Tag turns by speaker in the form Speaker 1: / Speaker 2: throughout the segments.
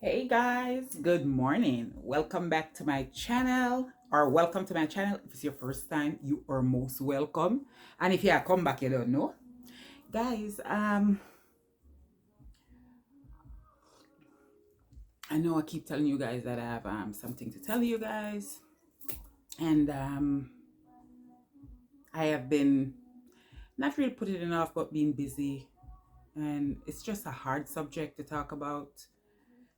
Speaker 1: Hey guys, good morning. Welcome back to my channel, or welcome to my channel. If it's your first time, you are most welcome. And if you are come back, you don't know. Guys, I know I keep telling you guys that I have something to tell you guys. And I have been not really putting it off, but being busy. And it's just a hard subject to talk about.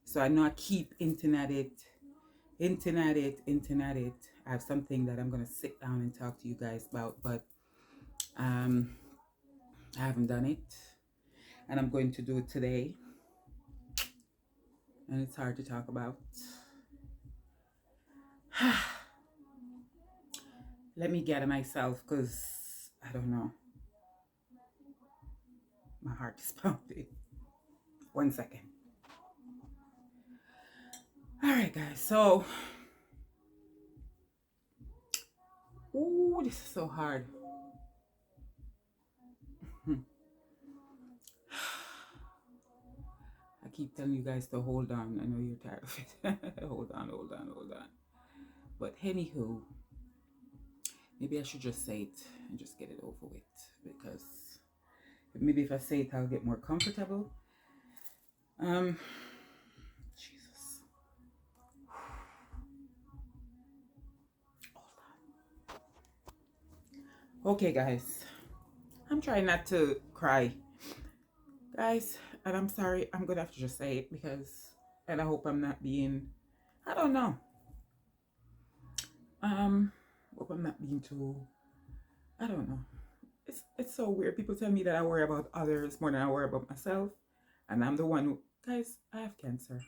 Speaker 1: So I know I keep hinting at it, hinting at it, hinting at it. I have something that I'm gonna sit down and talk to you guys about, but um, I haven't done it, and I'm going to do it today. And it's hard to talk about. Let me gather myself, cause I don't know. My heart is pounding. 1 second. All right, guys. So, ooh, this is so hard. I keep telling you guys to hold on. I know you're tired of it. Hold on, hold on, hold on. But anywho, maybe I should just say it and just get it over with, because maybe if I say it, I'll get more comfortable. Um, Jesus. Okay, guys. I'm trying not to cry, guys, and I'm sorry. I'm gonna have to just say it because, and I hope I'm not being, I don't know. Um, hope I'm not being too. I don't know. It's so weird. People tell me that I worry about others more than I worry about myself, and I'm the one who, guys, I have cancer,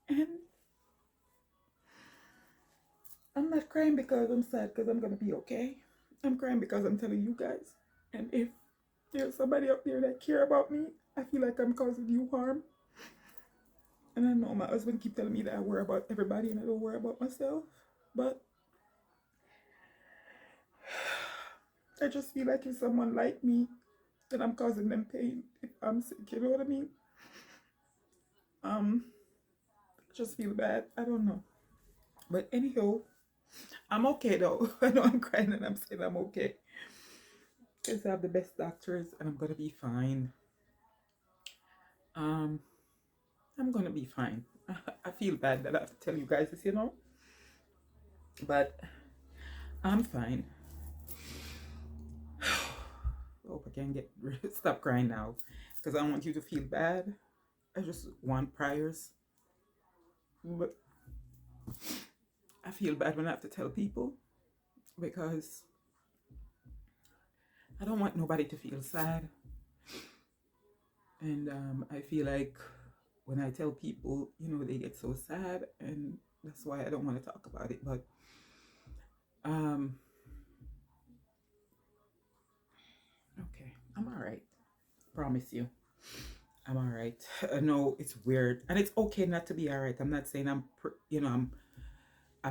Speaker 1: and I'm not crying because I'm sad because I'm gonna be okay. I'm crying because I'm telling you guys, and if there's somebody up there that care about me, I feel like I'm causing you harm. And I know my husband keep telling me that I worry about everybody and I don't worry about myself. But I just feel like if someone like me, then I'm causing them pain if I'm sick, you know what I mean? I just feel bad. I don't know. But anyhow, I'm okay though. I know I'm crying and I'm saying I'm okay. Because I have the best doctors and I'm gonna be fine. Um, I'm gonna be fine. I feel bad that I have to tell you guys this, but I'm fine. I hope I can get stop crying now because I don't want you to feel bad. I just want prayers, but I feel bad when I have to tell people because I don't want nobody to feel sad. And I feel like when I tell people, they get so sad, and that's why I don't want to talk about it. But um, okay, I'm all right. Promise you. I'm all right. I know it's weird, and it's okay not to be all right. I'm not saying I'm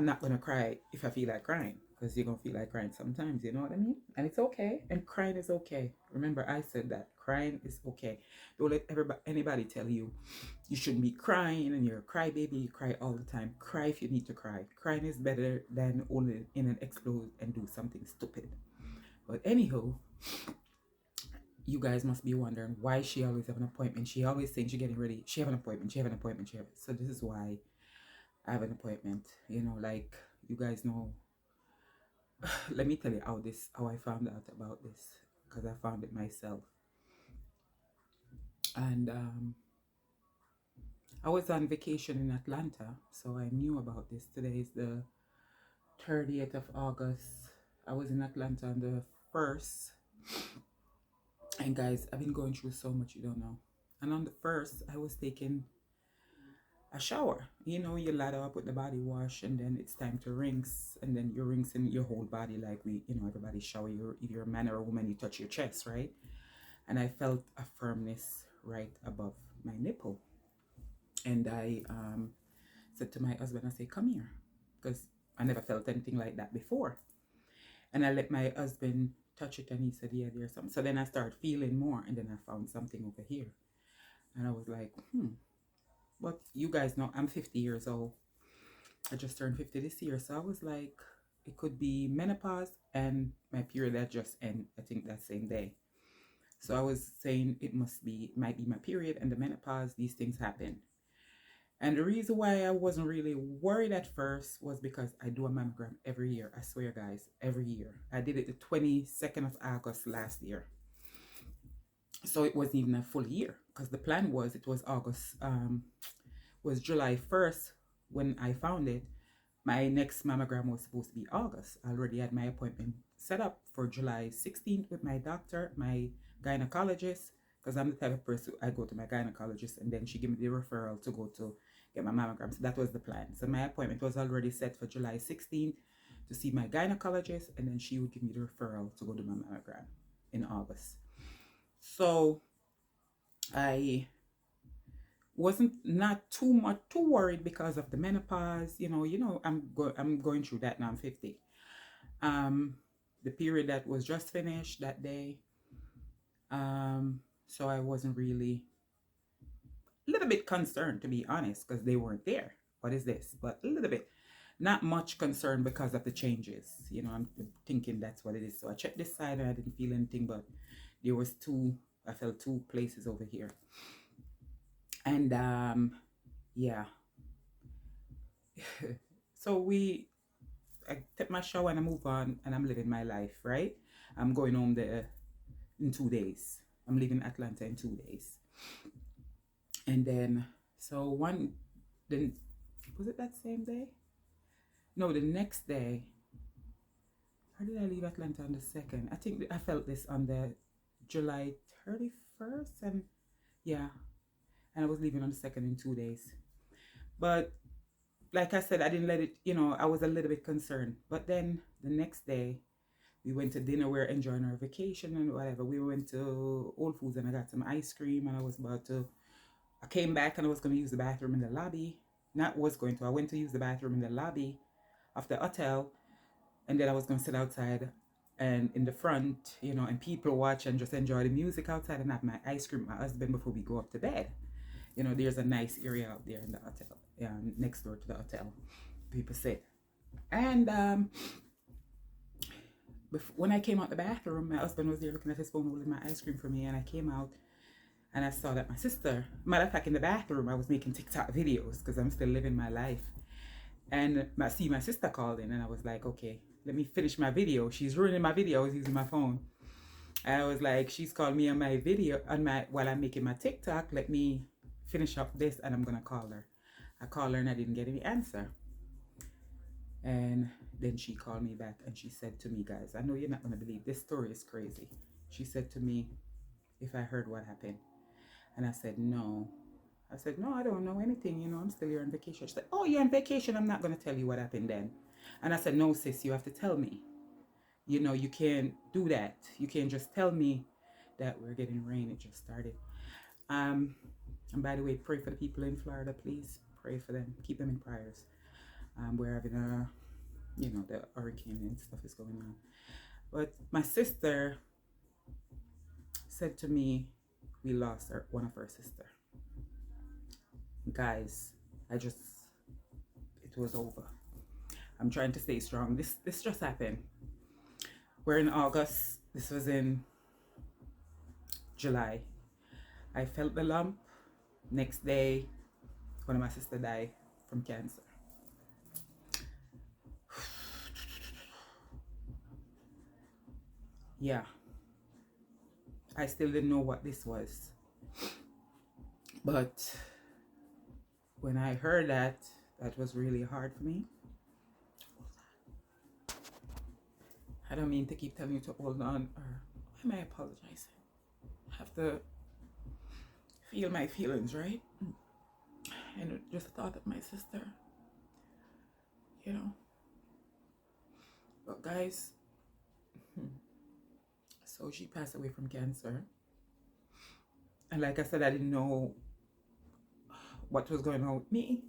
Speaker 1: not gonna cry if I feel like crying, because you're gonna feel like crying sometimes. You know what I mean? And it's okay. And crying is okay. Remember, I said that crying is okay. Don't let anybody tell you you shouldn't be crying and you're a crybaby. You cry all the time. Cry if you need to cry. Crying is better than only in an explode and do something stupid. But anyhow, you guys must be wondering why she always have an appointment. She always saying she getting ready. She have an appointment. She have an appointment. So this is why I have an appointment. Like you guys know. Let me tell you how I found out about this, because I found it myself. And I was on vacation in Atlanta, so I knew about this. Today is the 30th of August. I was in Atlanta on the 1st. And guys, I've been going through so much you don't know. And on the 1st, I was taking a shower. You lather up with the body wash, and then it's time to rinse, and then you rinse in your whole body like everybody shower. If you're a man or a woman, you touch your chest, right? And I felt a firmness right above my nipple. And I said to my husband, I said, come here, because I never felt anything like that before. And I let my husband touch it, and he said, yeah, there's something. So then I started feeling more, and then I found something over here. And I was like, but you guys know I'm 50 years old. I just turned 50 this year. So I was like, it could be menopause and my period that just end, I think that same day. So I was saying might be my period and the menopause, these things happen. And the reason why I wasn't really worried at first was because I do a mammogram every year. I swear, guys, every year. I did it the 22nd of August last year. So it wasn't even a full year because the plan was it was August, was July 1st when I found it. My next mammogram was supposed to be August. I already had my appointment set up for July 16th with my doctor, my gynecologist, because I'm the type of person I go to my gynecologist and then she gave me the referral to go to get my mammogram. So that was the plan. So my appointment was already set for July 16th to see my gynecologist, and then she would give me the referral to go do my mammogram in August. So I wasn't not too worried because of the menopause. I'm going through that now. I'm 50. The period that was just finished that day. So I wasn't really a little bit concerned, to be honest, because they weren't there. What is this? But a little bit. Not much concern because of the changes. I'm thinking that's what it is. So I checked this side and I didn't feel anything, but I felt two places over here. And yeah. So I take my shower and I move on and I'm living my life, right? I'm going home there in 2 days. I'm leaving Atlanta in 2 days. And then, was it that same day? No, the next day. How did I leave Atlanta on the 2nd? I think I felt this on the July 31st. And yeah, and I was leaving on the 2nd in 2 days. But like I said, I didn't let it, I was a little bit concerned. But then the next day, we went to dinner. We were enjoying our vacation and whatever. We went to Whole Foods and I got some ice cream and I came back and I was going to use the bathroom in the lobby. I went to use the bathroom in the lobby of the hotel, and then I was going to sit outside and in the front, and people watch and just enjoy the music outside and have my ice cream with my husband before we go up to bed. There's a nice area out there in the hotel, next door to the hotel. People sit. And when I came out the bathroom, my husband was there looking at his phone, holding my ice cream for me, and I came out and I saw that my sister, matter of fact, in the bathroom, I was making TikTok videos because I'm still living my life. And my sister called in and I was like, okay, let me finish my video. She's ruining my video. I was using my phone. And I was like, she's called me on my video while I'm making my TikTok. Let me finish up this and I'm going to call her. I called her and I didn't get any answer. And then she called me back and she said to me, guys, I know you're not going to believe this story is crazy. She said to me, if I heard what happened. And I said, no. I said, no, I don't know anything. I'm still here on vacation. She said, oh, you're on vacation. I'm not going to tell you what happened then. And I said, no, sis, you have to tell me. You can't do that. You can't just tell me that we're getting rain. It just started. And by the way, pray for the people in Florida, please. Pray for them. Keep them in prayers. We're having the hurricane and stuff is going on. But my sister said to me, we lost one of our sisters. Guys, it was over. I'm trying to stay strong. This just happened. We're in August. This was in July. I felt the lump. Next day, one of my sisters died from cancer. Yeah. I still didn't know what this was. But when I heard that was really hard for me. I don't mean to keep telling you to hold on, or why am I apologizing? I have to feel my feelings, right? And just thought of my sister, But guys, so she passed away from cancer. And like I said, I didn't know what was going on with me.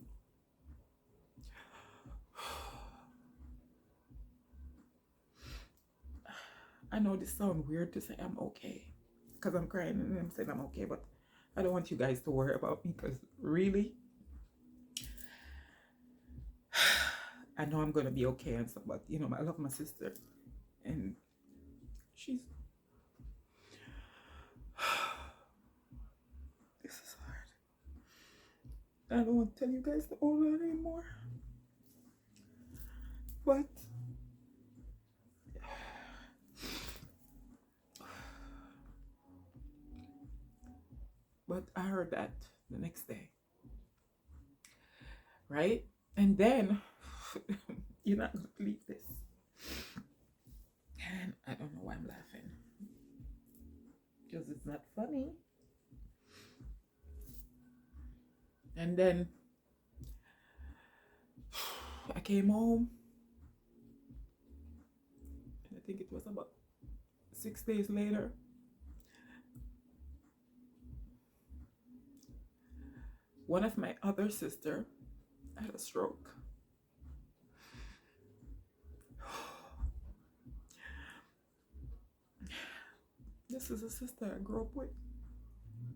Speaker 1: I know this sounds weird to say I'm okay because I'm crying and I'm saying I'm okay, but I don't want you guys to worry about me because really, I know I'm gonna be okay and stuff, but you know, I love my sister and she's this is hard. I don't want to tell you guys the whole lot anymore. But I heard that the next day. Right? And then you're not gonna believe this. And I don't know why I'm laughing. Because it's not funny. And then I came home. And I think it was about 6 days later. One of my other sister had a stroke. This is a sister I grew up with.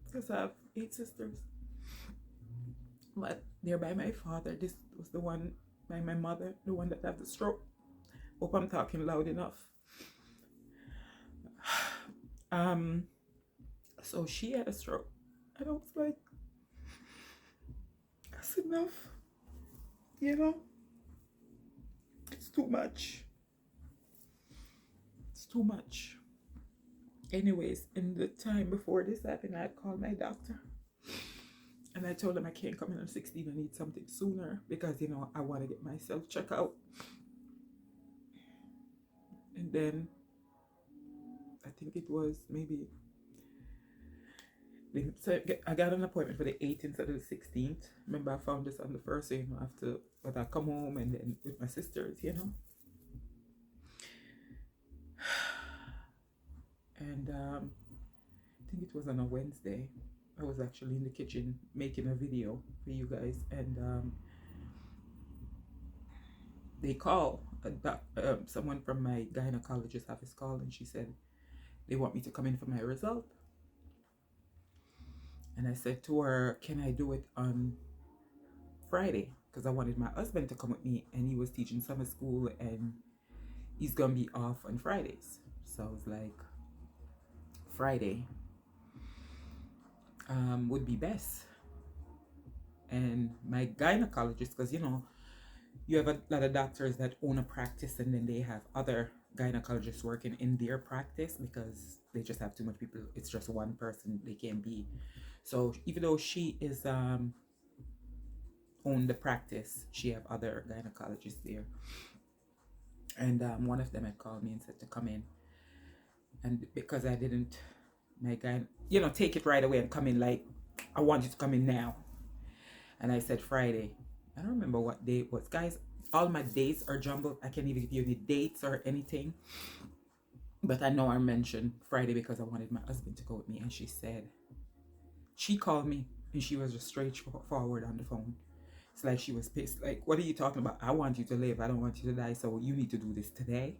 Speaker 1: Because I have 8 sisters. But they're by my father. This was the one by my mother, the one that had the stroke. Hope I'm talking loud enough. So she had a stroke. And I was like, that's enough. You know? It's too much. It's too much. Anyways, in the time before this happened, I called my doctor. And I told him I can't come in on 16. I need something sooner because, you know, I want to get myself checked out. And then I think it was maybe, so I got an appointment for the 18th instead of the 16th. Remember, I found this on the first, so, you know, after, but I come home and then with my sisters, you know. And I think it was on a Wednesday. I was actually in the kitchen making a video for you guys, and they call someone from my gynecologist office called, and she said they want me to come in for my result. And I said to her, can I do it on Friday? Because I wanted my husband to come with me, and he was teaching summer school and he's gonna be off on Fridays. So I was like, Friday would be best. And my gynecologist, because you know, you have a lot of doctors that own a practice and then they have other gynecologists working in their practice because they just have too much people. It's just one person they can be. So even though she is own the practice, she have other gynecologists there. And one of them had called me and said to come in. And because I didn't, my guy, you know, take it right away and come in like, I want you to come in now. And I said Friday. I don't remember what day it was. Guys, all my dates are jumbled. I can't even give you any dates or anything. But I know I mentioned Friday because I wanted my husband to go with me. And she said, she called me and she was just straightforward on the phone. It's like she was pissed. Like, what are you talking about? I want you to live. I don't want you to die. So you need to do this today.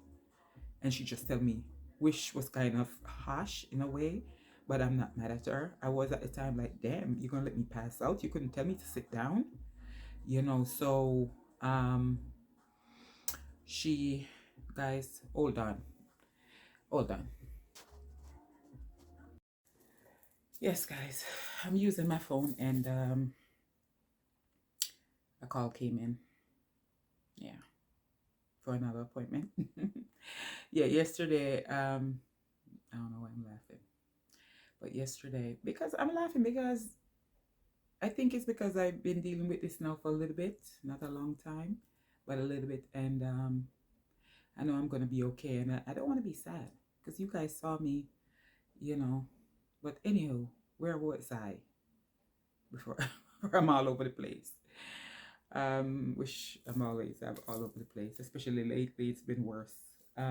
Speaker 1: And she just told me, which was kind of harsh in a way. But I'm not mad at her. I was at the time like, damn, you're going to let me pass out? You couldn't tell me to sit down? You know, so she, guys, hold on. Yes, guys, I'm using my phone and a call came in. Yeah, for another appointment. Yeah, yesterday, I don't know why I'm laughing. But yesterday, because I'm laughing because I think it's because I've been dealing with this now for a little bit, not a long time, but a little bit. And I know I'm going to be okay. And I don't want to be sad because you guys saw me, you know. But anywho, where was I before? I'm all over the place. Which I'm always all over the place, especially lately. It's been worse. I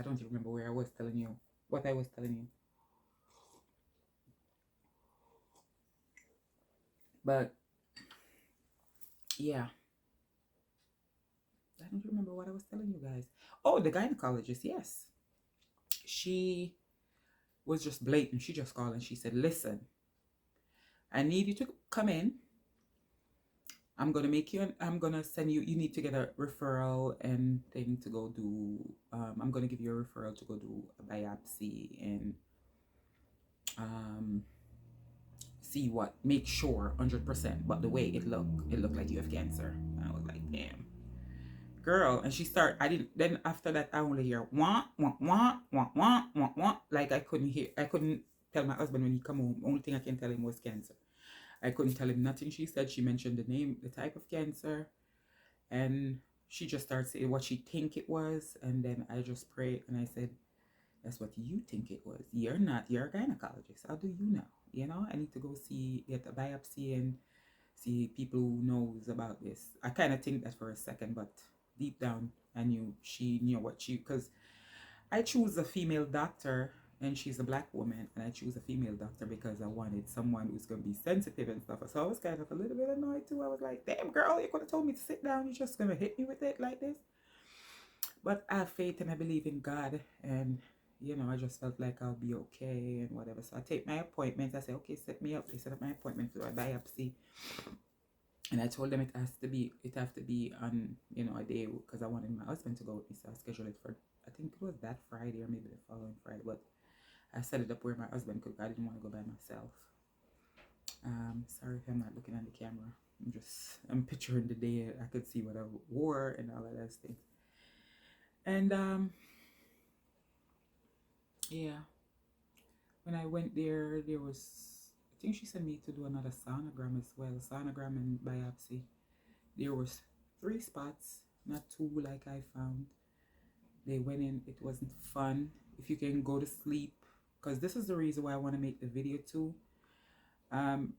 Speaker 1: don't even remember where I was telling you, what I was telling you. But yeah, I don't remember what I was telling you guys. Oh, the gynecologist, yes. She was just blatant. She just called and she said, listen, I need you to come in. I'm gonna send you, you need to get a referral and thing to go do, I'm gonna give you a referral to go do a biopsy and see what, make sure 100%. But the way it looked like you have cancer. And I was like, damn. Girl, and she started, I didn't, then after that, I only hear, wah, wah, wah, wah, wah, wah, wah. Like I couldn't tell my husband when he come home. Only thing I can tell him was cancer. I couldn't tell him nothing. She said, she mentioned the name, the type of cancer, and she just started saying what she think it was. And then I just prayed and I said, that's what you think it was. You're not, you're a gynecologist. How do you know? You know, I need to go get a biopsy and see people who knows about this. I kind of think that for a second, but deep down, I knew she knew what because I choose a female doctor and she's a black woman, and I choose a female doctor because I wanted someone who's going to be sensitive and stuff. So I was kind of a little bit annoyed too. I was like, damn girl, you could have told me to sit down. You're just going to hit me with it like this. But I have faith and I believe in God, and you know, I just felt like I'll be okay and whatever. So I take my appointments. I say, okay, set me up. They set up my appointment for a biopsy. And I told them it have to be on, you know, a day, because I wanted my husband to go with me. So I scheduled it for, I think it was that Friday or maybe the following Friday. But I set it up where my husband could. I didn't want to go by myself. Sorry if I'm not looking at the camera. I'm picturing the day I could see what I wore and all of that stuff. And yeah, when I went there was, I think she sent me to do another sonogram as well, sonogram and biopsy. There was 3 spots, not 2 like I found. They went in, it wasn't fun. If you can go to sleep, because this is the reason why I want to make the video too,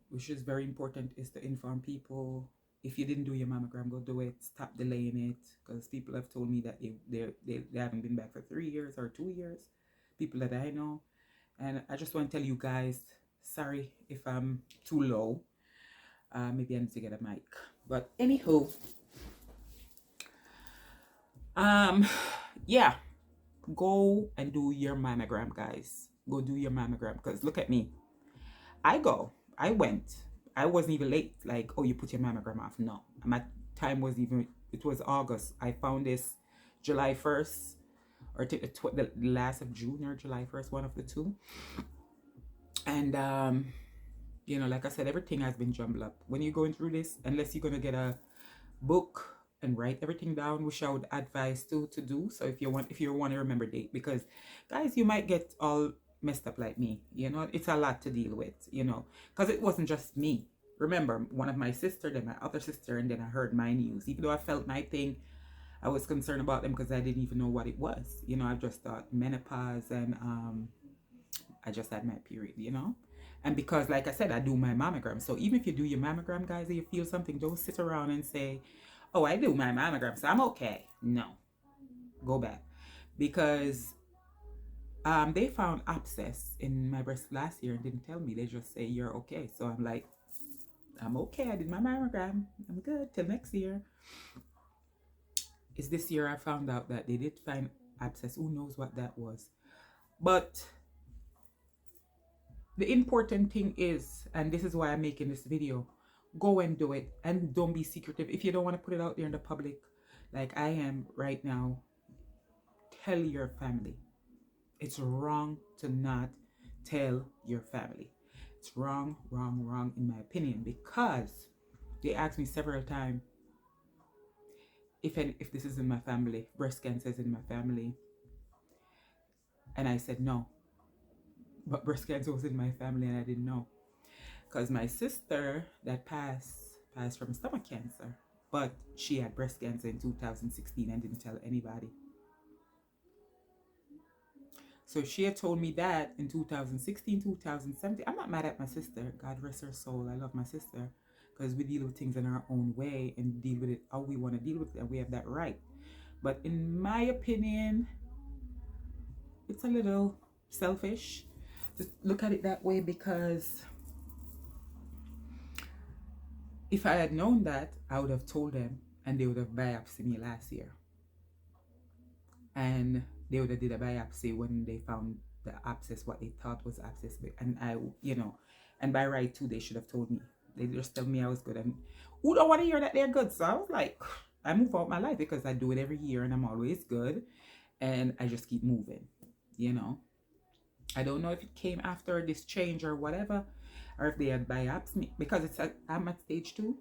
Speaker 1: which is very important, is to inform people. If you didn't do your mammogram, go do it. Stop delaying it, because people have told me that they haven't been back for 3 years or 2 years. People that I know. And I just want to tell you guys, sorry if I'm too low. Maybe I need to get a mic. But anywho, yeah, go and do your mammogram, guys. Go do your mammogram, because look at me. I went. I wasn't even late. Like, oh, you put your mammogram off. No, my time was even, it was August. I found this July 1st. Or the last of June or July 1st, one of the two. And, you know, like I said, everything has been jumbled up. When you're going through this, unless you're going to get a book and write everything down, which I would advise to do. So if you want to remember date, because guys, you might get all messed up like me. You know, it's a lot to deal with, you know, because it wasn't just me. Remember, one of my sister, then my other sister, and then I heard my news. Even though I felt my thing, I was concerned about them because I didn't even know what it was. You know, I just thought menopause, and I just had my period, you know. And because, like I said, I do my mammogram. So even if you do your mammogram, guys, and you feel something, don't sit around and say, oh, I do my mammogram, so I'm okay. No. Go back. Because they found abscess in my breast last year and didn't tell me. They just say, you're okay. So I'm like, I'm okay. I did my mammogram. I'm good till next year. It's this year I found out that they did find abscess. Who knows what that was? But the important thing is, and this is why I'm making this video, go and do it, and don't be secretive. If you don't want to put it out there in the public, like I am right now, tell your family. It's wrong to not tell your family. It's wrong, wrong, wrong, in my opinion, because they asked me several times, if this is in my family, breast cancer is in my family. And I said no. But breast cancer was in my family and I didn't know. Because my sister that passed from stomach cancer, but she had breast cancer in 2016 and didn't tell anybody. So she had told me that in 2016, 2017. I'm not mad at my sister. God rest her soul. I love my sister. Because we deal with things in our own way and deal with it how we want to deal with it, and we have that right. But in my opinion, it's a little selfish to look at it that way, because if I had known that, I would have told them and they would have biopsied me last year. And they would have did a biopsy when they found the abscess, what they thought was abscess. And I, and by right too, they should have told me. They just tell me I was good. And who don't want to hear that they're good? So I was like, I move out my life because I do it every year and I'm always good. And I just keep moving, I don't know if it came after this change or whatever, or if they had biopsied me, because I'm at stage 2.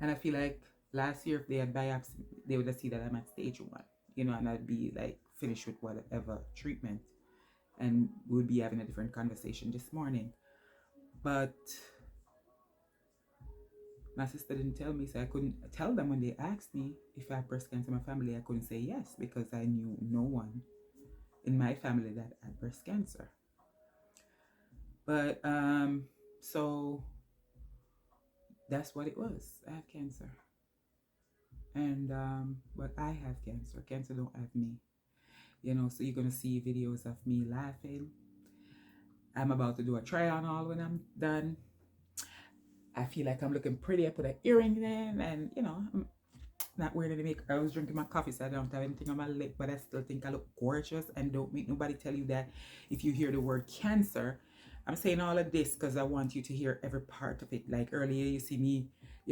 Speaker 1: And I feel like last year, if they had biopsy, they would have seen that I'm at stage 1, and I'd be like finished with whatever treatment. And we would be having a different conversation this morning. But my sister didn't tell me, so I couldn't tell them when they asked me if I had breast cancer in my family. I couldn't say yes because I knew no one in my family that had breast cancer. But so that's what it was. I have cancer. And but I have cancer. Cancer don't have me. So you're gonna see videos of me laughing. I'm about to do a try-on-all when I'm done. I feel like I'm looking pretty. I put an earring in, and I'm not wearing any makeup. I was drinking my coffee, so I don't have anything on my lip, but I still think I look gorgeous. And don't make nobody tell you that if you hear the word cancer. I'm saying all of this because I want you to hear every part of it. Like earlier, you see me,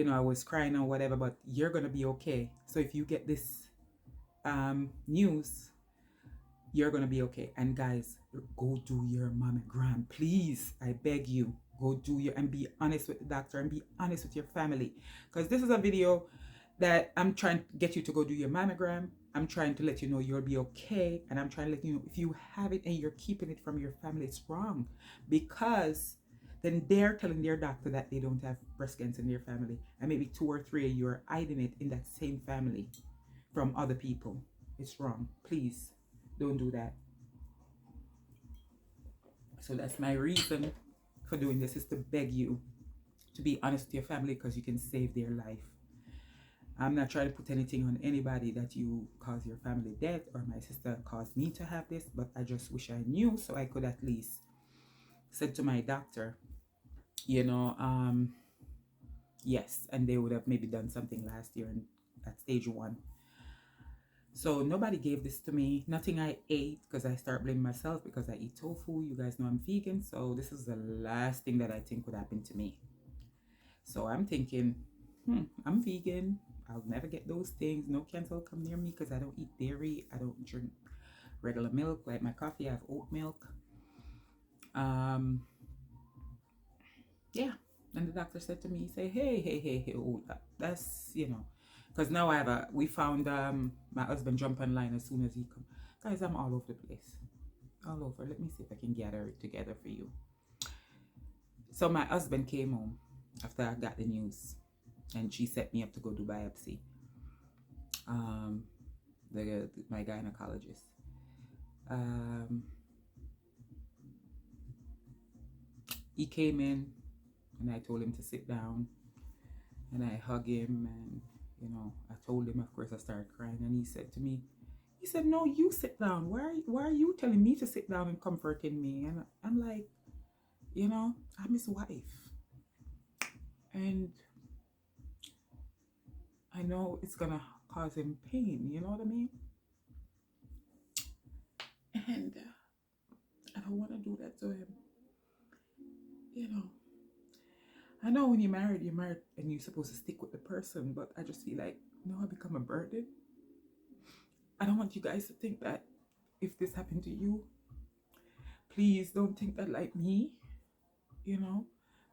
Speaker 1: I was crying or whatever, but you're gonna be okay. So if you get this news, you're gonna be okay. And guys, go do your mammogram, please. I beg you, go do your, and be honest with the doctor and be honest with your family, because this is a video that I'm trying to get you to go do your mammogram. I'm trying to let you know you'll be okay, and I'm trying to let you know if you have it and you're keeping it from your family, it's wrong, because then they're telling their doctor that they don't have breast cancer in their family, and maybe 2 or 3 of you are hiding it in that same family from other people. It's wrong. Please don't do that. So that's my reason for doing this, is to beg you to be honest with your family, because you can save their life. I'm not trying to put anything on anybody that you cause your family death, or my sister caused me to have this, but I just wish I knew so I could at least say to my doctor, yes, and they would have maybe done something last year at stage 1. So nobody gave this to me. Nothing I ate, because I start blaming myself because I eat tofu. You guys know I'm vegan, so this is the last thing that I think would happen to me. So I'm thinking, I'm vegan. I'll never get those things. No cancer will come near me because I don't eat dairy. I don't drink regular milk. Like my coffee, I have oat milk. Yeah. And the doctor said to me, say, hey, hold up. That's, because now we found my husband jump online as soon as he come. Guys, I'm all over the place. All over. Let me see if I can gather it together for you. So my husband came home after I got the news, and she set me up to go do biopsy. My gynecologist. He came in, and I told him to sit down, and I hugged him, and I told him, of course, I started crying, and he said to me, no, you sit down. Why are you telling me to sit down and comforting me? And I'm like, I'm his wife, and I know it's gonna cause him pain, you know what I mean? And I don't want to do that to him. I know when you're married and you're supposed to stick with the person, but I just feel like, I become a burden. I don't want you guys to think that if this happened to you, please don't think that like me,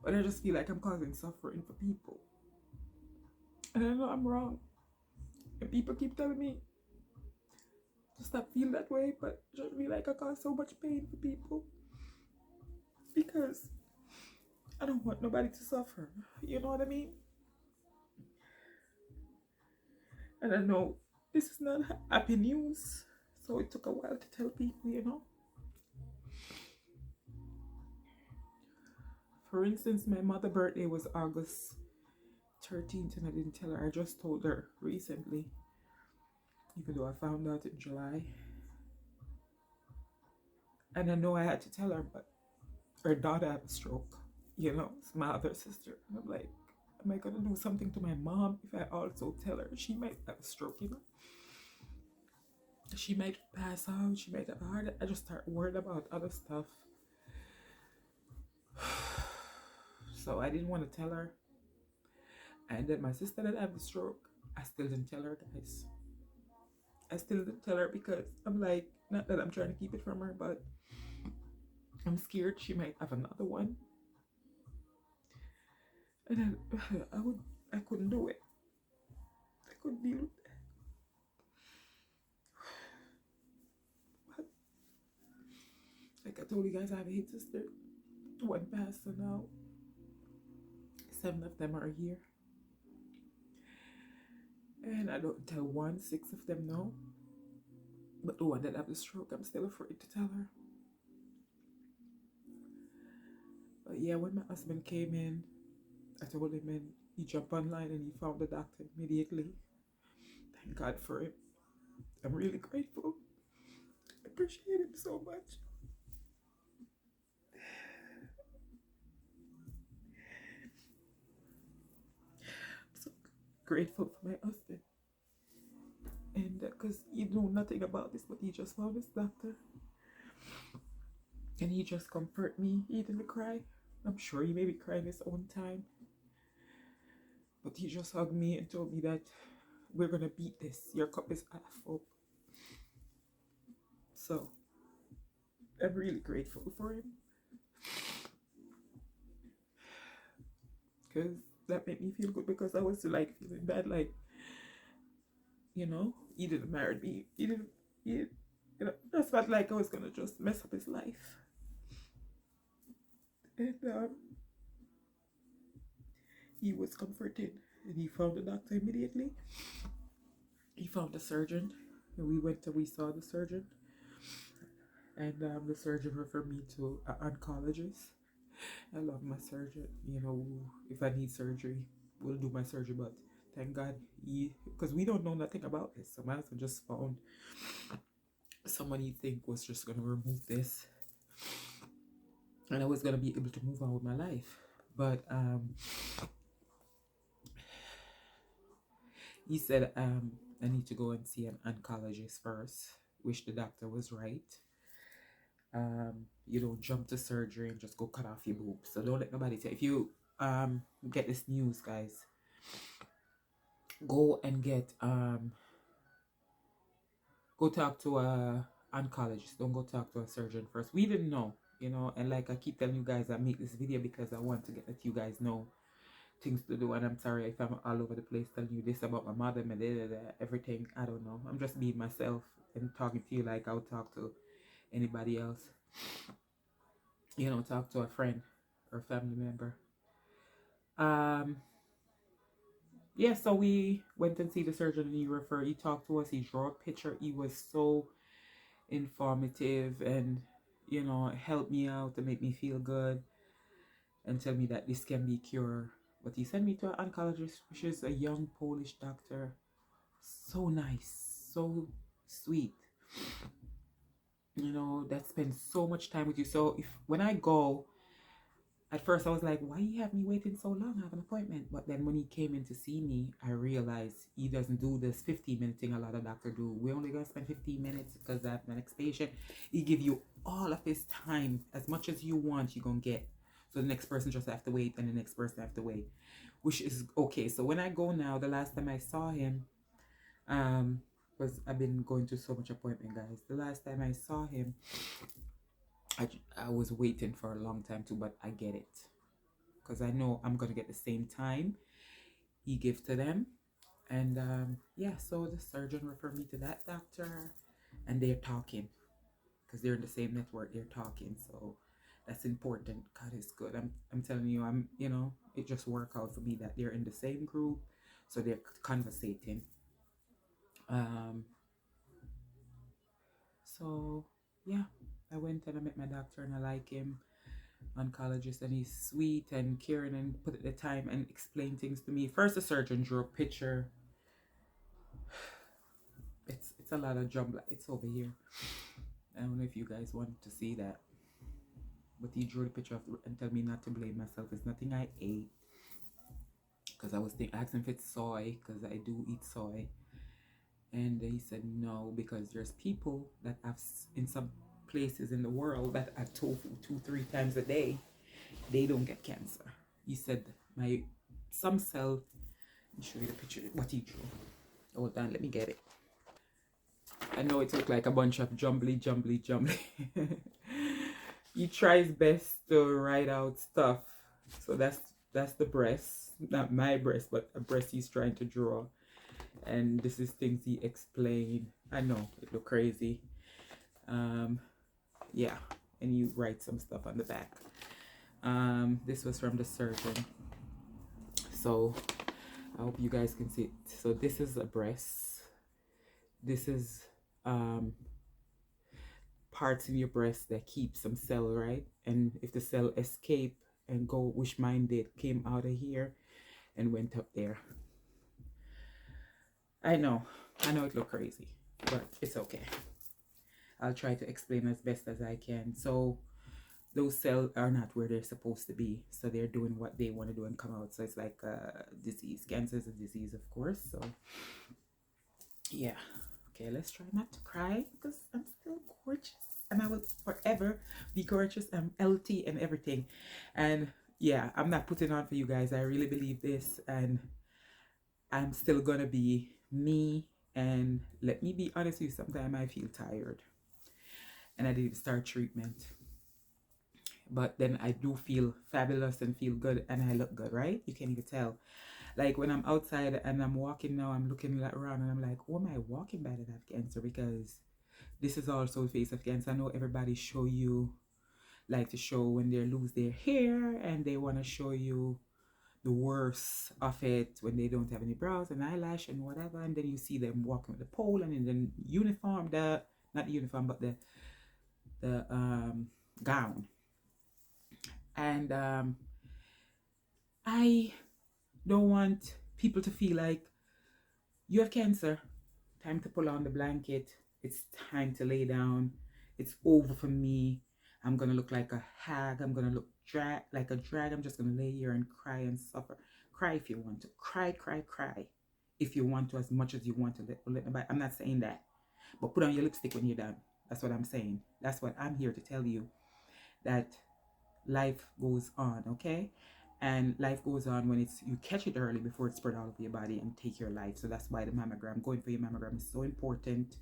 Speaker 1: but I just feel like I'm causing suffering for people. And I know I'm wrong. And people keep telling me to stop feeling that way, but I just feel like I cause so much pain for people. Because I don't want nobody to suffer. You know what I mean? And I know this is not happy news, so it took a while to tell people, For instance, my mother's birthday was August 13th, and I didn't tell her. I just told her recently, even though I found out in July. And I know I had to tell her, but her daughter had a stroke. It's my other sister. And I'm like, am I going to do something to my mom if I also tell her she might have a stroke, She might pass out, she might have a heart. I just start worried about other stuff. So I didn't want to tell her. And then my sister that had the stroke, I still didn't tell her, guys. I still didn't tell her because I'm like, not that I'm trying to keep it from her, but I'm scared she might have another one. And then I couldn't do it. I couldn't deal with it. But like I told you guys, I have 8 sisters. 1 passed now. 7 of them are here. And I don't tell 1, 6 of them now. But the one that had the stroke, I'm still afraid to tell her. But yeah, when my husband came in, I told him, and he jumped online and he found the doctor immediately. Thank God for him. I'm really grateful. I appreciate him so much. I'm so grateful for my husband. And because he knew nothing about this, but he just found this doctor. And he just comforted me. He didn't cry. I'm sure he may be crying his own time. But he just hugged me and told me that we're going to beat this. Your cup is half full. So I'm really grateful for him. Because that made me feel good, because I was like feeling bad, like, you know, he didn't marry me. He didn't, you know, just felt like I was going to just mess up his life. And he was comforted, and he found the doctor immediately. He found a surgeon, and we saw the surgeon, and the surgeon referred me to an oncologist. I love my surgeon. You know, if I need surgery, we'll do my surgery. But thank God, because we don't know nothing about this. So my husband just found someone he think was just gonna remove this, and I was gonna be able to move on with my life. But he said I need to go and see an oncologist first, which the doctor was right. You don't jump to surgery and just go cut off your boobs. So don't let nobody tell. If you get this news, guys, go and get go talk to a oncologist. Don't go talk to a surgeon first. We didn't know, you know, and like I keep telling you guys, I make this video because I want to let you guys know things to do. And I'm sorry if I'm all over the place telling you this about my mother, my everything. I don't know. I'm just being myself and talking to you like I would talk to anybody else. You know, talk to a friend or family member. Yeah, so we went and see the surgeon, and he talked to us, he drew a picture. He was so informative, and you know, helped me out to make me feel good and tell me that this can be cured. But he sent me to an oncologist, which is a young Polish doctor. So nice, so sweet, you know, that spends so much time with you. So when I go, at first I was like, why you have me waiting so long? I have an appointment. But then when he came in to see me, I realized he doesn't do this 15-minute thing a lot of doctors do. We're only going to spend 15 minutes because I have my next patient. He give you all of his time. As much as you want, you're going to get. So the next person just have to wait, and the next person have to wait, which is okay. So when I go now, the last time I saw him, because I've been going to so much appointment, guys. The last time I saw him, I was waiting for a long time too, but I get it. Because I know I'm going to get the same time he give to them. And yeah, so the surgeon referred me to that doctor, and they're talking. Because they're in the same network, they're talking. So that's important. God is good. I'm telling you, you know, it just worked out for me that they're in the same group. So they're conversating. So yeah, I went and I met my doctor, and I like him, oncologist, and he's sweet and caring and put the time and explain things to me. First the surgeon drew a picture. It's a lot of jumble. It's over here. I don't know if you guys want to see that, but he drew the picture of and tell me not to blame myself. It's nothing I ate, because I was asking if it's soy, because I do eat soy. And he said no, because there's people that have in some places in the world that have tofu 2 3 times a day, they don't get cancer. He said my some cell. Let me show you the picture what he drew. Hold on, let me get it. I know it looked like a bunch of jumbly. He tries best to write out stuff. So that's the breast, not my breast, but a breast he's trying to draw. And this is things he explained. I know it look crazy. Yeah, and you write some stuff on the back. This was from the surgeon. So I hope you guys can see it. So this is a breast. This is parts in your breast that keep some cell, right? And if the cell escape and go, which mine did, came out of here and went up there. I know it look crazy, but it's okay. I'll try to explain as best as I can. So those cells are not where they're supposed to be, so they're doing what they want to do and come out. So it's like a disease. Cancer is a disease, of course. So yeah, okay, let's try not to cry, because I'm still gorgeous and I will forever be gorgeous. I'm healthy and everything. And yeah, I'm not putting on for you guys. I really believe this, and I'm still gonna be me. And let me be honest with you, sometimes I feel tired and I didn't start treatment, but then I do feel fabulous and feel good, and I look good, right? You can even tell. Like when I'm outside and I'm walking now, I'm looking around and I'm like, oh, am I walking bad and have cancer? Because this is also a face of cancer. I know everybody show you, like to show when they lose their hair, and they want to show you the worst of it when they don't have any brows and eyelash and whatever, and then you see them walking with the pole and in the uniform, the not the uniform but the gown. And I don't want people to feel like you have cancer, time to pull on the blanket, it's time to lay down, it's over for me, I'm gonna look like a hag, I'm gonna look like a drag, I'm just gonna lay here and cry and suffer. Cry if you want to, cry if you want to, as much as you want to. Let nobody, I'm not saying that, but put on your lipstick when you're done. That's what I'm saying. That's what I'm here to tell you, that life goes on, okay? And life goes on when it's you catch it early before it spread all over your body and take your life. So that's why the mammogram, going for your mammogram, is so important.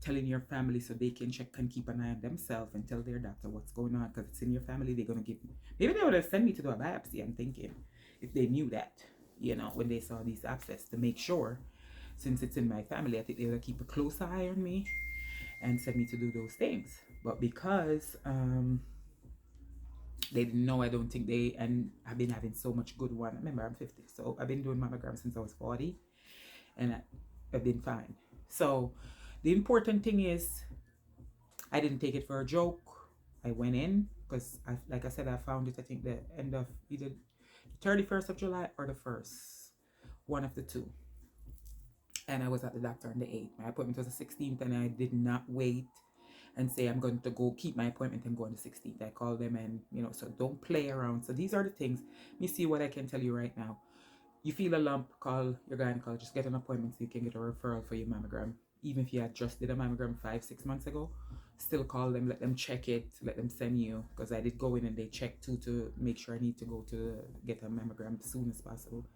Speaker 1: Telling your family so they can check and keep an eye on themselves, and tell their doctor what's going on, because it's in your family. They're gonna give me, maybe they would have sent me to do a biopsy, I'm thinking, if they knew that, you know, when they saw these abscesses, to make sure, since it's in my family, I think they would keep a close eye on me and send me to do those things. But because they didn't know, I don't think they, and I've been having so much good one. Remember, I'm 50, so I've been doing mammograms since I was 40, and I've been fine. So the important thing is, I didn't take it for a joke. I went in because, like I said, I found it, I think, the end of either the 31st of July or the 1st, one of the two. And I was at the doctor on the 8th. My appointment was the 16th, and I did not wait and say I'm going to go keep my appointment and go on the 16th. I called them, and so don't play around. So these are the things. Let me see what I can tell you right now. You feel a lump, call your gynecologist, get an appointment so you can get a referral for your mammogram. Even if you had just did a mammogram 5-6 months ago, still call them, let them check it, let them send you, because I did go in and they checked too, to make sure I need to go to get a mammogram as soon as possible.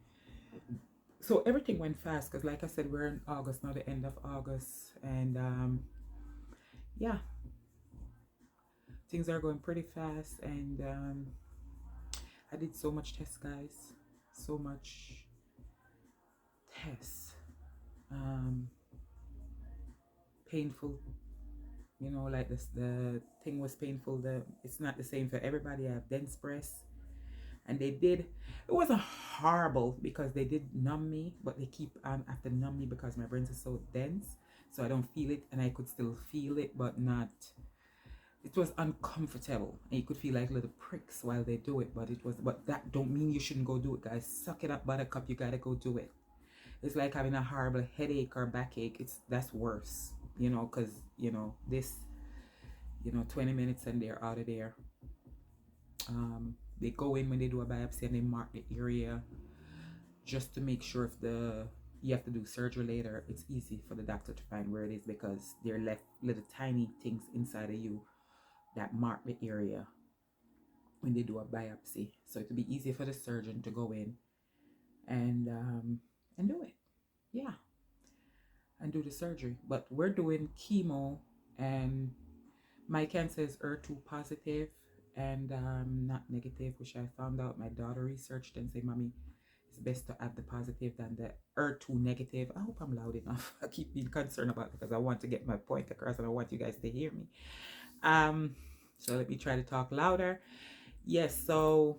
Speaker 1: So everything went fast, because like I said, we're in August now, the end of August, and yeah, things are going pretty fast. And I did so much tests, guys, so much tests. Painful, like this, the thing was painful. It's not the same for everybody. I have dense breasts, and it wasn't horrible, because they did numb me, but they keep on after numb me because my brains are so dense, so I don't feel it, and I could still feel it, but not, it was uncomfortable, and you could feel like little pricks while they do it, but that don't mean you shouldn't go do it, guys. Suck it up, buttercup, you gotta go do it. It's like having a horrible headache or backache. That's worse, because this 20 minutes and they're out of there. They go in when they do a biopsy, and they mark the area just to make sure if the you have to do surgery later, it's easy for the doctor to find where it is because they're left little tiny things inside of you that mark the area when they do a biopsy. So it'll be easy for the surgeon to go in and do it. Yeah, and do the surgery. But we're doing chemo, and my cancer is HER2 positive and not negative, which I found out. My daughter researched and said, "Mommy, it's best to have the positive than the HER2 negative." I hope I'm loud enough. I keep being concerned about it because I want to get my point across and I want you guys to hear me. So let me try to talk louder. Yes, so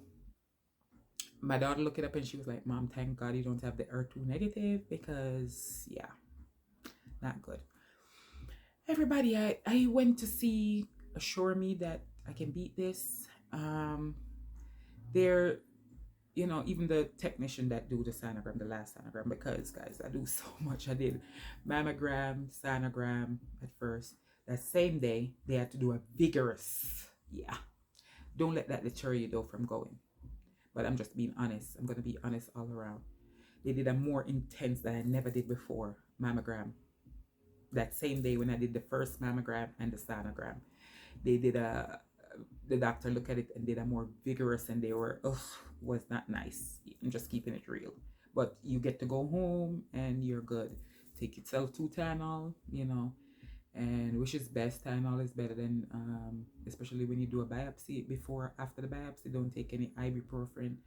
Speaker 1: my daughter looked it up and she was like, "Mom, thank God you don't have the HER2 negative because, yeah, not good." Everybody I went to see assure me that I can beat this. They're, even the technician that do the sonogram, the last sonogram, because guys, I do so much. I did mammogram, sonogram at first. That same day, they had to do a vigorous, yeah. Don't let that deter you though from going. But I'm just being honest. I'm going to be honest all around. They did a more intense than I never did before mammogram. That same day when I did the first mammogram and the sonogram, they did the doctor looked at it and did a more vigorous, and they were, was not nice. I'm just keeping it real. But you get to go home and you're good. Take yourself to Tylenol, and which is best. Tylenol is better than, especially when you do a biopsy. Before, after the biopsy, don't take any ibuprofen.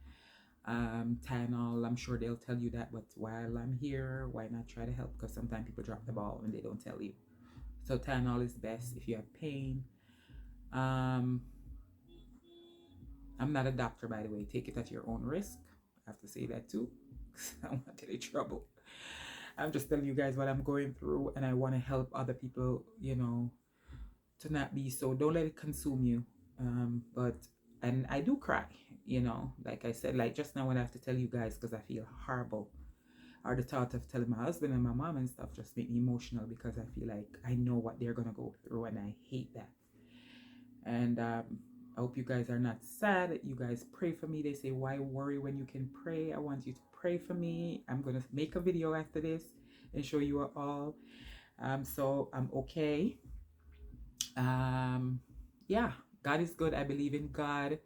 Speaker 1: Tylenol, I'm sure they'll tell you that, but while I'm here, why not try to help? Because sometimes people drop the ball and they don't tell you. So Tylenol is best if you have pain. I'm not a doctor, by the way. Take it at your own risk. I have to say that too. I don't want any trouble. I'm just telling you guys what I'm going through, and I want to help other people, to not be so. Don't let it consume you. And I do cry, like I said, like just now when I have to tell you guys because I feel horrible. Or the thought of telling my husband and my mom and stuff just make me emotional because I feel like I know what they're gonna go through, and I hate that. And I hope you guys are not sad. You guys pray for me. They say, why worry when you can pray? I want you to pray for me. I'm gonna make a video after this and show you all. So I'm okay. Yeah, God is good. I believe in God.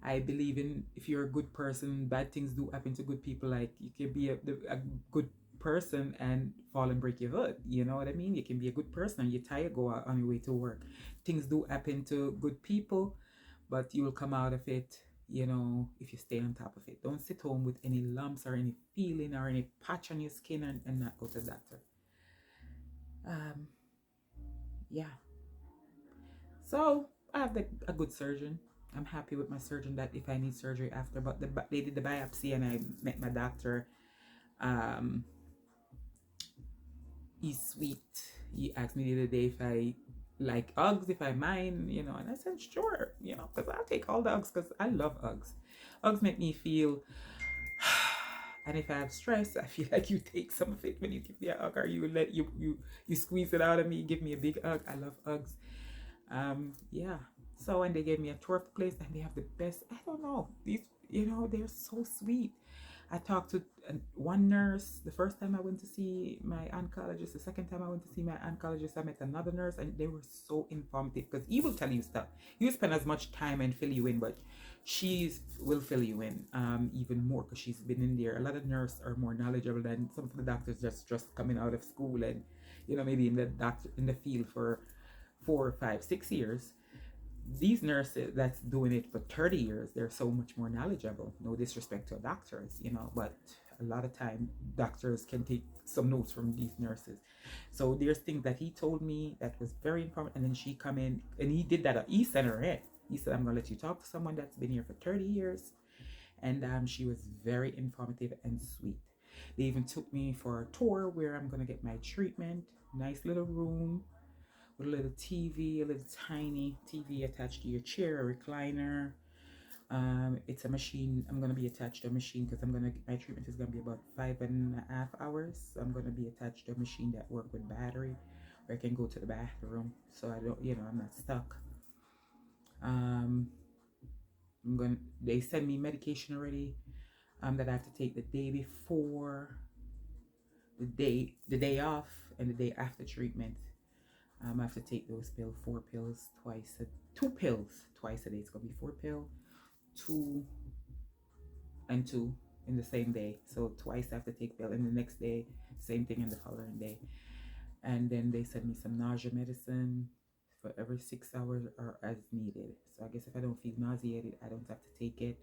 Speaker 1: I believe in, if you're a good person, bad things do happen to good people. Like you can be a good person and fall and break your foot. You know what I mean? You can be a good person and you tired, go out on your way to work. Things do happen to good people, but you will come out of it, if you stay on top of it. Don't sit home with any lumps or any feeling or any patch on your skin and not go to the doctor. Yeah. So I have a good surgeon. I'm happy with my surgeon that if I need surgery after, but they did the biopsy and I met my doctor. He's sweet. He asked me the other day if I like Uggs, if I mind, and I said sure, because I'll take all the Uggs because I love Uggs. Uggs make me feel, and if I have stress, I feel like you take some of it when you give me a hug, or you let you squeeze it out of me, give me a big hug. I love Uggs. Yeah. So when they gave me a tour of the place, and they have the best, I don't know, these, they're so sweet. I talked to one nurse the first time I went to see my oncologist. The second time I went to see my oncologist, I met another nurse, and they were so informative because he will tell you stuff. You spend as much time and fill you in, but she will fill you in even more because she's been in there. A lot of nurses are more knowledgeable than some of the doctors just coming out of school and maybe in the field for 4, 5, 6 years. These nurses that's doing it for 30 years, they're so much more knowledgeable. No disrespect to doctors, but a lot of time doctors can take some notes from these nurses. So there's things that he told me that was very informative, and then she come in and he did that. He sent her in. He said, I'm gonna let you talk to someone that's been here for 30 years. And she was very informative and sweet. They even took me for a tour where I'm gonna get my treatment. Nice little room with a little TV, a little tiny TV attached to your chair, a recliner. It's a machine. I'm gonna be attached to a machine because my treatment is gonna be about 5.5 hours. So I'm gonna be attached to a machine that works with battery, where I can go to the bathroom, so I don't, I'm not stuck. They send me medication already, that I have to take the day before. the day off and the day after treatment. I have to take those pills, 4 pills twice, 2 pills twice a day. It's gonna be 4 pills, 2 and 2 in the same day. So twice I have to take pill, and the next day, same thing, in the following day. And then they send me some nausea medicine for every 6 hours or as needed. So I guess if I don't feel nauseated, I don't have to take it.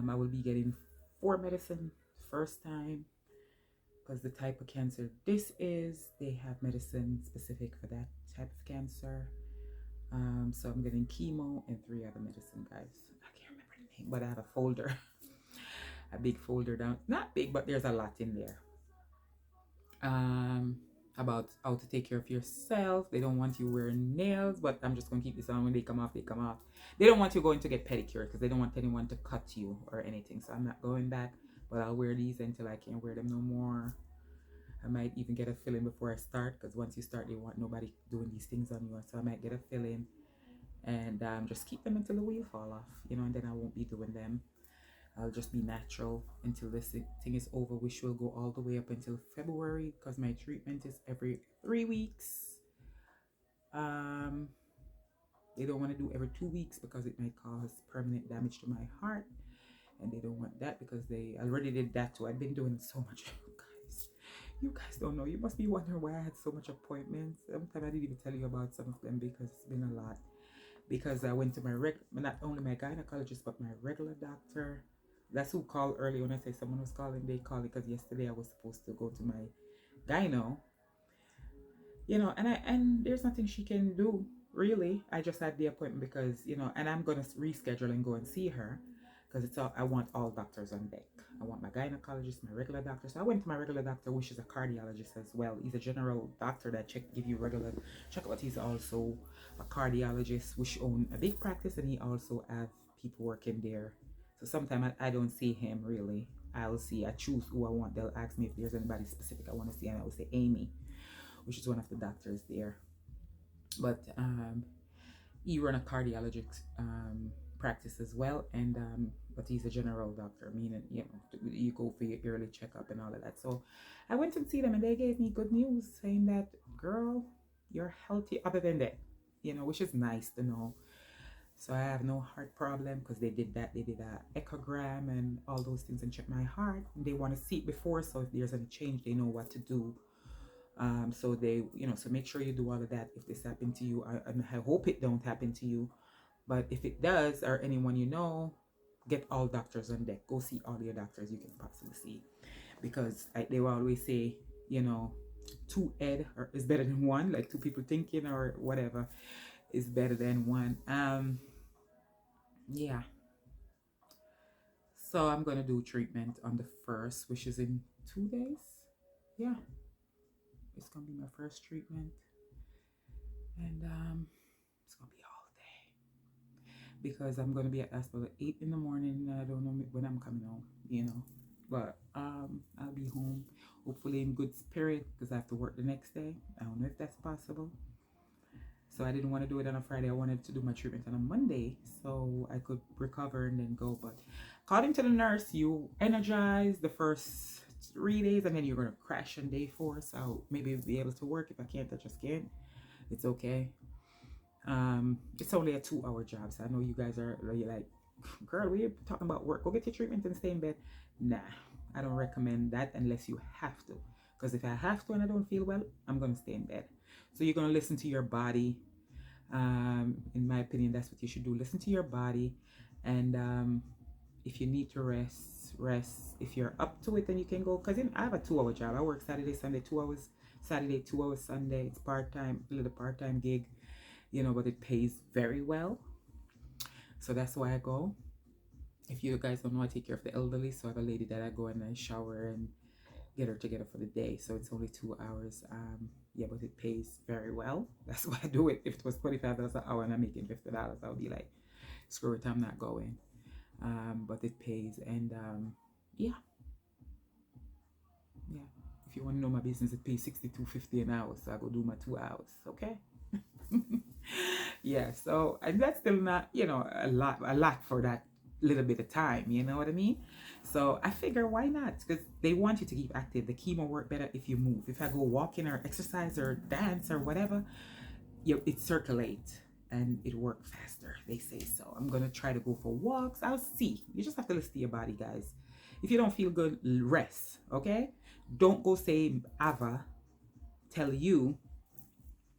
Speaker 1: I will be getting 4 medicine first time because the type of cancer this is, they have medicine specific for that type of cancer. So I'm getting chemo and 3 other medicine, guys. I can't remember the name, but I have a folder, a big folder down. Not big, but there's a lot in there. About how to take care of yourself. They don't want you wearing nails, but I'm just gonna keep this on. When they come off, they come off. They don't want you going to get pedicure because they don't want anyone to cut you or anything. So I'm not going back, but I'll wear these until I can't wear them no more. I might even get a fill-in before I start, because once you start, they want nobody doing these things on you. So I might get a fill-in and just keep them until the wheel fall off, and then I won't be doing them. I'll just be natural until this thing is over, which will go all the way up until February, because my treatment is every 3 weeks. They don't want to do every 2 weeks because it might cause permanent damage to my heart, and they don't want that because they already did that too. I've been doing so much. You guys don't know. You must be wondering why I had so much appointments. Sometimes I didn't even tell you about some of them because it's been a lot. Because I went to not only my gynecologist, but my regular doctor. That's who called early. When I say someone was calling, they called because yesterday I was supposed to go to my gyno. And there's nothing she can do, really. I just had the appointment because, and I'm going to reschedule and go and see her. Because I want all doctors on deck. I want my gynecologist, my regular doctor. So I went to my regular doctor, which is a cardiologist as well. He's a general doctor that give you regular checkup. He's also a cardiologist, which owns a big practice, and he also have people working there. So sometimes I don't see him really. I choose who I want. They'll ask me if there's anybody specific I want to see, and I will say Amy, which is one of the doctors there. But he run a cardiologist practice as well, and but he's a general doctor, meaning you go for your yearly checkup and all of that. So I went and see them, and they gave me good news saying that, girl, you're healthy other than that, which is nice to know. So I have no heart problem because they did that. They did a echogram and all those things and check my heart. And they want to see it before, so if there's any change, they know what to do. So they, so make sure you do all of that if this happened to you. I hope it don't happen to you. But if it does, or anyone get all doctors on deck. Go see all your doctors you can possibly see. Because they will always say, 2 head is better than 1. Like 2 people thinking or whatever is better than 1. Yeah. So I'm going to do treatment on the 1st, which is in 2 days. Yeah. It's going to be my first treatment. And it's going to be all day. Because I'm going to be at hospital at 8 in the morning. I don't know when I'm coming home, But I'll be home, hopefully in good spirit, because I have to work the next day. I don't know if that's possible. So I didn't want to do it on a Friday. I wanted to do my treatment on a Monday so I could recover and then go. But according to the nurse, you energize the first 3 days and then you're going to crash on day 4. So maybe be able to work. If I can't, I just can't. It's okay. It's only a 2-hour job. So I know you guys are like, girl, we're talking about work. Go get your treatment and stay in bed. Nah, I don't recommend that unless you have to. Because if I have to and I don't feel well, I'm going to stay in bed. So you're going to listen to your body. In my opinion, that's what you should do. Listen to your body. And if you need to rest. If you're up to it, then you can go. Because I have a 2-hour job. I work Saturday, Sunday, 2 hours. Saturday, 2 hours Sunday. It's part-time, a little part-time gig. But it pays very well. So that's why I go. If you guys don't know, I take care of the elderly. So I have a lady that I go and I shower and get her together for the day. So it's only 2 hours. Yeah, but it pays very well. That's why I do it. If it was $25 an hour and I'm making $50, I would be like, screw it, I'm not going. But it pays. And yeah. If you want to know my business, it pays $62.50 an hour. So I go do my 2 hours. Okay. Yeah. So, and that's still not, a lot for that little bit of time, you know what I mean? So I figure why not? Because they want you to keep active. The chemo work better if you move. If I go walking or exercise or dance or whatever, it circulates and it works faster. They say so. I'm gonna try to go for walks. I'll see. You just have to listen to your body, guys. If you don't feel good, rest. Okay? Don't go say Ava tell you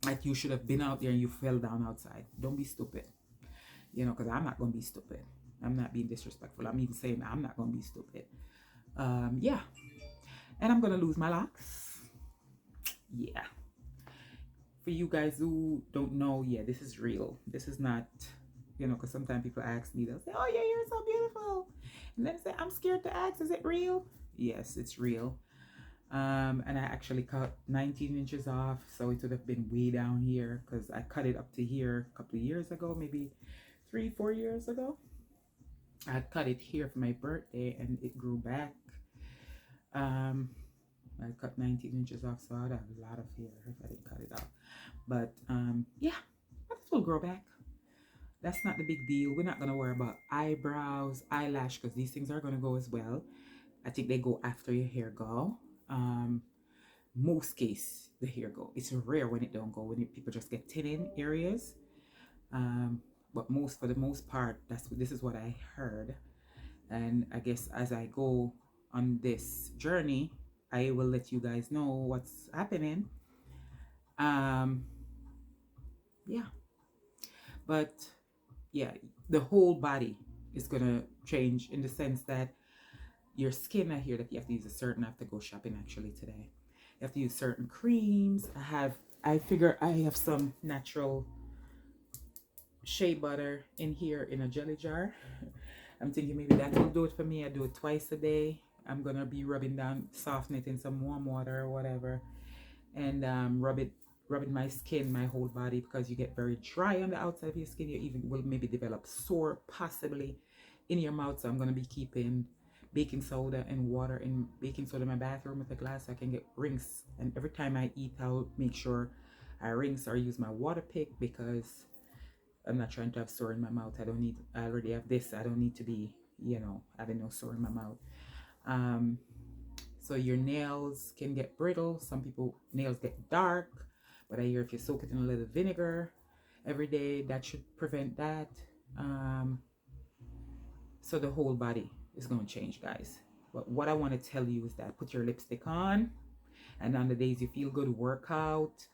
Speaker 1: that you should have been out there and you fell down outside. Don't be stupid. You know, because I'm not gonna be stupid. I'm not being disrespectful. I'm even saying I'm not gonna be stupid. Yeah. And I'm gonna lose my locks. Yeah. For you guys who don't know, yeah, this is real. This is not, you know, because sometimes people ask me, they'll say, oh, yeah, you're so beautiful. And then say, I'm scared to ask, is it real? Yes, it's real. And I actually cut 19 inches off, so it would have been way down here because I cut it up to here a couple of years ago, maybe 3-4 years ago. I cut it here for my birthday and it grew back. I cut 19 inches off, so I'd have a lot of hair if I didn't cut it off. But yeah, but it will grow back. That's not the big deal. We're not gonna worry about eyebrows, eyelash, because these things are gonna go as well. I think they go after your hair go. Most case the hair go. It's rare when it don't go, when people just get thinning areas. But for the most part, this is what I heard. And I guess as I go on this journey, I will let you guys know what's happening. Yeah. But yeah, the whole body is gonna change in the sense that your skin, I hear that you have to use I have to go shopping actually today. You have to use certain creams. I figure I have some natural shea butter in here in a jelly jar. I'm thinking maybe that will do it for me. I do it twice a day. I'm gonna be rubbing down, soften it in some warm water or whatever, and rubbing my skin, my whole body, because you get very dry on the outside of your skin. You even will maybe develop sore possibly in your mouth. So I'm gonna be keeping baking soda and water and baking soda in my bathroom with a glass so I can get rinse. And every time I eat, I'll make sure I rinse or use my water pick because I'm not trying to have sore in my mouth. I already have this. I don't need to be, having no sore in my mouth. So your nails can get brittle. Some people nails get dark, but I hear if you soak it in a little vinegar every day, that should prevent that. So the whole body is going to change, guys. But what I want to tell you is that put your lipstick on, and on the days you feel good, work out.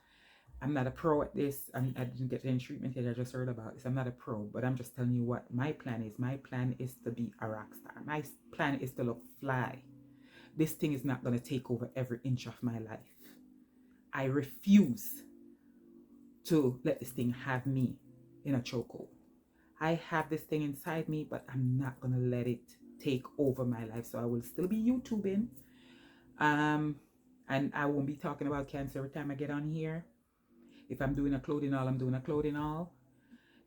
Speaker 1: I'm not a pro at this. I didn't get any treatment yet. I just heard about this. I'm not a pro, but I'm just telling you what my plan is. My plan is to be a rock star. My plan is to look fly. This thing is not going to take over every inch of my life. I refuse to let this thing have me in a chokehold. I have this thing inside me, but I'm not going to let it take over my life. So I will still be YouTubing. And I won't be talking about cancer every time I get on here. If I'm doing a clothing haul, I'm doing a clothing haul.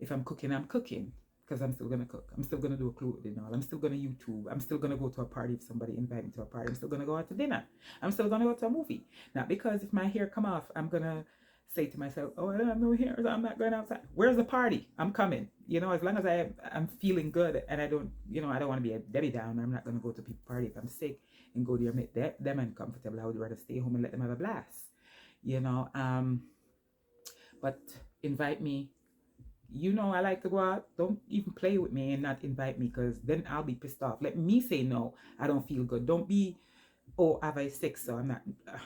Speaker 1: If I'm cooking, I'm cooking. Because I'm still going to cook. I'm still going to do a clothing haul. I'm still going to YouTube. I'm still going to go to a party if somebody invites me to a party. I'm still going to go out to dinner. I'm still going to go to a movie. Not because if my hair come off, I'm going to say to myself, oh, I don't have no hair, so I'm not going outside. Where's the party? I'm coming. As long as I'm feeling good and I don't want to be a Debbie Downer, I'm not going to go to people's party. If I'm sick and go there, make them uncomfortable, I would rather stay home and let them have a blast. But invite me. I like to go out. Don't even play with me and not invite me, because then I'll be pissed off. Let me say no. I don't feel good. Don't be, oh, have I sick? So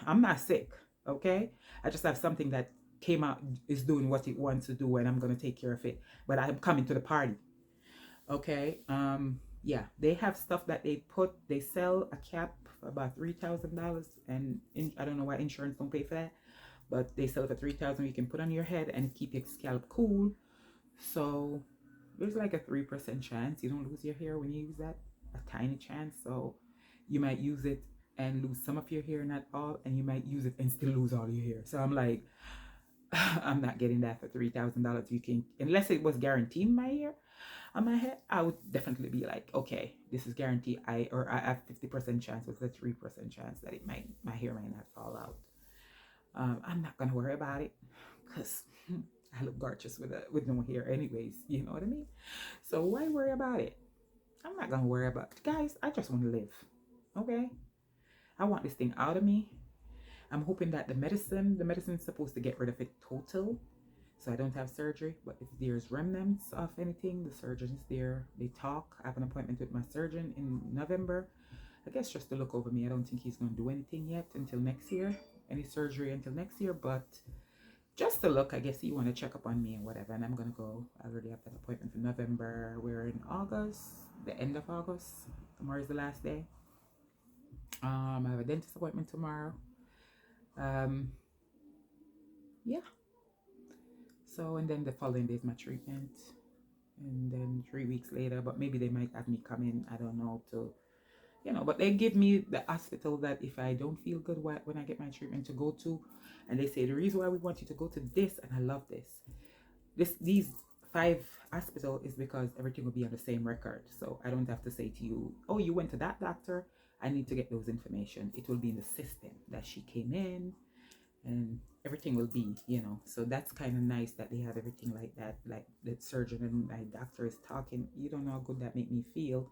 Speaker 1: I'm not sick. Okay? I just have something that came out, is doing what it wants to do, and I'm gonna take care of it. But I'm coming to the party. Okay? Yeah, they have stuff that they sell a cap for about $3,000, and I don't know why insurance don't pay for that. But they sell it for $3,000. You can put on your head and keep your scalp cool. So there's like a 3% chance you don't lose your hair when you use that. A tiny chance. So you might use it and lose some of your hair, not all, and you might use it and still lose all your hair. So I'm like, I'm not getting that for $3,000. You can, unless it was guaranteed my hair on my head, I would definitely be like, okay, this is guaranteed. I have 50% chance with a 3% chance that my hair might not fall out. I'm not gonna worry about it because I look gorgeous with no hair anyways, you know what I mean? So why worry about it? I'm not gonna worry about it. Guys, I just want to live. Okay? I want this thing out of me. I'm hoping that the medicine is supposed to get rid of it total. So I don't have surgery. But if there's remnants of anything, the surgeon is there. They talk. I have an appointment with my surgeon in November. I guess just to look over me. I don't think he's gonna do anything yet until next year. Any surgery until next year, but just to look, I guess he want to check up on me and whatever. And I'm gonna go. I already have that appointment for November. We're in August, the end of August. Tomorrow is the last day. I have a dentist appointment tomorrow. Yeah. So, and then the following day is my treatment, and then 3 weeks later. But maybe they might have me come in. I don't know, to, you know. But they give me the hospital that if I don't feel good when I get my treatment, to go to, and they say the reason why we want you to go to this, and I love this. These 5 hospital is because everything will be on the same record. So I don't have to say to you, oh, you went to that doctor. I need to get those information. It will be in the system that she came in, and everything will be, you know. So that's kind of nice that they have everything like that. Like the surgeon and my doctor is talking. You don't know how good that make me feel,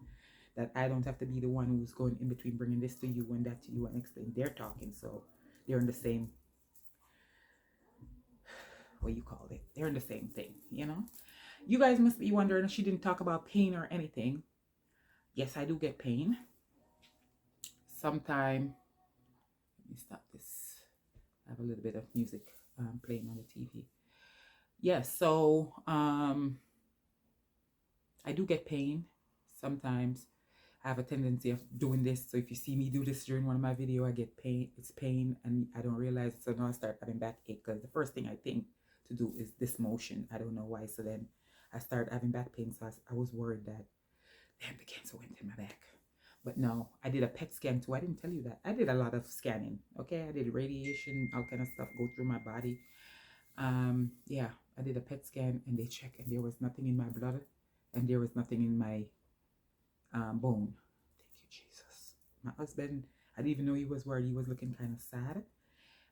Speaker 1: that I don't have to be the one who's going in between, bringing this to you and that to you and explain. They're talking, so they're in the same, what you call it, they're in the same thing, you know. You guys must be wondering, she didn't talk about pain or anything. Yes, I do get pain sometime. Let me stop this. I have a little bit of music playing on the TV. Yes, so I do get pain sometimes. I have a tendency of doing this. So if you see me do this during one of my videos, I get pain. It's pain and I don't realize it. So now I start having backache, because the first thing I think to do is this motion. I don't know why. So then I start having back pain. So I was worried that, damn, the cancer went in my back. But no, I did a PET scan too. I didn't tell you that. I did a lot of scanning. Okay, I did radiation, all kind of stuff go through my body. Yeah, I did a PET scan and they checked and there was nothing in my blood and there was nothing in my bone. Thank you, Jesus. My husband, I didn't even know he was worried. He was looking kind of sad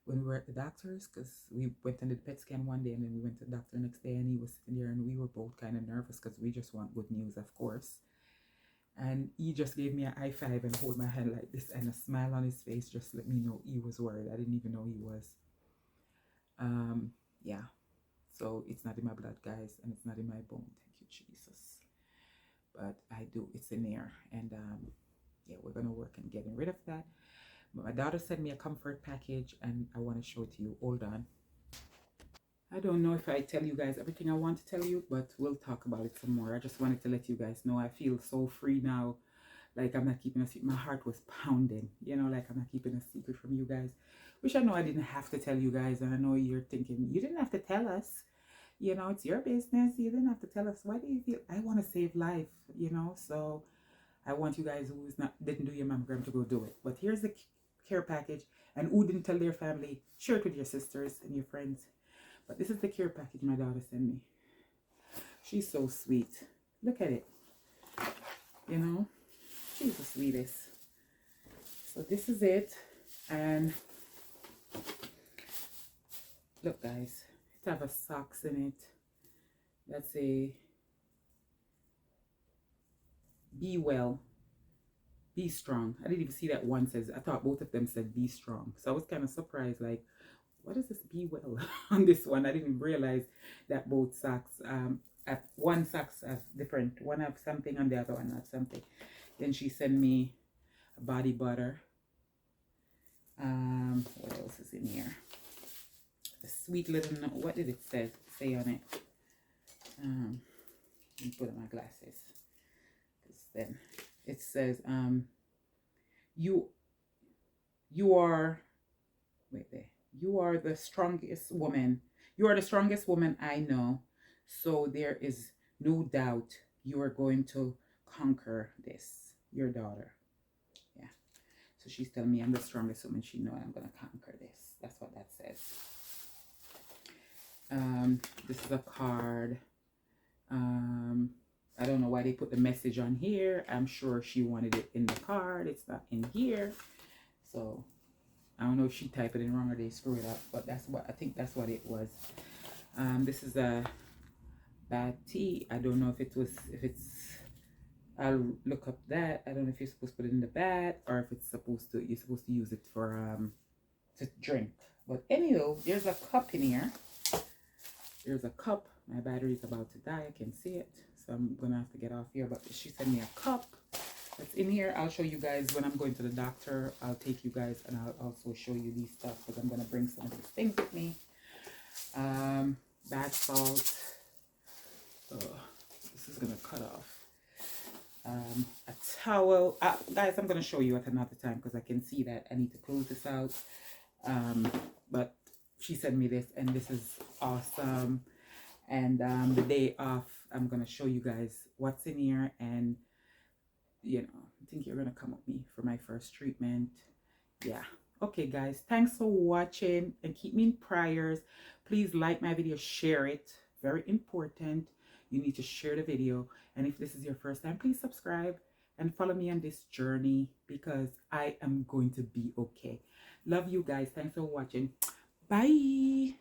Speaker 1: when we were at the doctor's, because we went and did the PET scan one day and then we went to the doctor the next day and he was sitting there and we were both kind of nervous because we just want good news, of course. And he just gave me a high five and hold my hand like this, and a smile on his face just let me know he was worried. I didn't even know he was. Yeah. So it's not in my blood, guys, and it's not in my bone. Thank you, Jesus. But I do. It's in there. And yeah, we're going to work on getting rid of that. But my daughter sent me a comfort package, and I want to show it to you. Hold on. I don't know if I tell you guys everything I want to tell you, but we'll talk about it some more. I just wanted to let you guys know I feel so free now. Like I'm not keeping a secret. My heart was pounding, you know, like I'm not keeping a secret from you guys. Which I know I didn't have to tell you guys. And I know you're thinking, you didn't have to tell us. You know, it's your business. You didn't have to tell us. Why do you feel? I want to save life, you know. So I want you guys who didn't do your mammogram to go do it. But here's the care package. And who didn't tell their family, share it with your sisters and your friends. But this is the care package my daughter sent me. She's so sweet. Look at it. You know, she's the sweetest. So this is it. And look, guys, it have a socks in it. That's a be well, be strong. I didn't even see that one says. I thought both of them said be strong. So I was kind of surprised, like, what is this be well on this one? I didn't realize that both socks, one socks have different, one have something and the other one have something. Then she sent me a body butter. What else is in here? A sweet little note. What did it say on it? Let me put on my glasses. Then it says, you are, wait there. You are the strongest woman. You are the strongest woman I know. So there is no doubt you are going to conquer this. Your daughter. Yeah. So she's telling me I'm the strongest woman she knows. I'm going to conquer this. That's what that says. This is a card. I don't know why they put the message on here. I'm sure she wanted it in the card. It's not in here. So I don't know if she typed it in wrong or they screw it up, but that's what I think that's what it was. This is a bad tea. I don't know if it's I'll look up that. I don't know if you're supposed to put it in the bath or if it's supposed to, you're supposed to use it for to drink. But anyway, there's a cup in here. There's a cup. My battery is about to die. I can see it, so I'm gonna have to get off here. But she sent me a cup that's in here. I'll show you guys when I'm going to the doctor. I'll take you guys and I'll also show you these stuff because I'm gonna bring some of these things with me. Bath salt. Oh, this is gonna cut off. A towel. Guys, I'm gonna show you at another time because I can see that I need to close this out. But she sent me this and this is awesome. And the day off, I'm gonna show you guys what's in here. And you know, I think you're gonna come with me for my first treatment. Yeah. Okay guys, thanks for watching and keep me in prayers. Please like my video, share it, very important. You need to share the video, and if this is your first time, please subscribe and follow me on this journey because I am going to be okay. Love you guys. Thanks for watching. Bye.